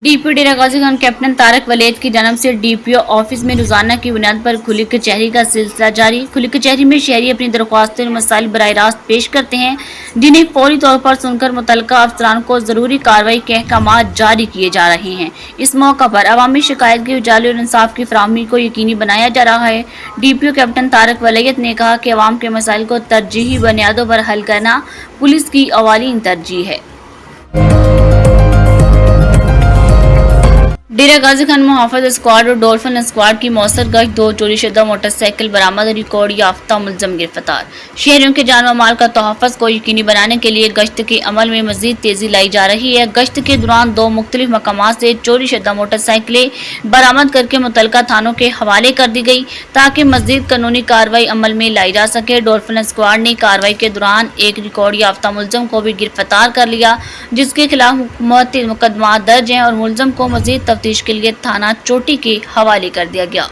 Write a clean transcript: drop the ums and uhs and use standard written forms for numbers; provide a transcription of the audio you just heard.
DPO डेरा Ghazi Khan captain Tarak Waleed की जानिब से डीपीओ ऑफिस में रोजाना की बुनियाद पर खुली कचहरी का सिलसिला जारी। खुली कचहरी में शहरी अपनी दरख्वास्तें और मसाइल बराह रास्त पेश करते हैं, जिन्हें फौरी तौर पर सुनकर मुतल्लिका अफसरान को जरूरी कार्रवाई के अहकाम जारी किए जा रहे हैं। इस मौका पर अवामी शिकायत की उजाले और इंसाफ की फराहमी को यकीनी बनाया जा रहा है। डीपीओ कैप्टन तारक वलीद ने कहा कि अवाम के मसाइल को तरजीही बुनियादों पर हल करना पुलिस की अवालीन तरजीह है। डेरा गाजी खान मुहाफिज स्क्वाड और डॉल्फिन स्क्वाड की मौसर गश्त, 2 चोरी शुदा मोटरसाइकिल बरामद, रिकॉर्ड याफ्ता मुलजम गिरफ्तार। शहरियों के जान व माल का तहफ़्फ़ुज़ को यकीनी बनाने के लिए गश्त के अमल में मज़ीद तेज़ी लाई जा रही है। गश्त के दौरान 2 मुख्तलिफ मकामात से चोरी शुदा मोटरसाइकिलें बरामद करके मुतल्लिका थानों के हवाले कर दी गई, ताकि मज़ीद कानूनी कार्रवाई अमल में लाई जा सके। डॉल्फिन स्क्वाड ने कार्रवाई के दौरान एक रिकॉर्ड याफ्ता मुलजम को भी गिरफ्तार कर लिया, जिसके खिलाफ मुकदमा दर्ज है और मुलजम को मज़ीद तफ्तीश के लिए थाना चोटी के हवाले कर दिया गया।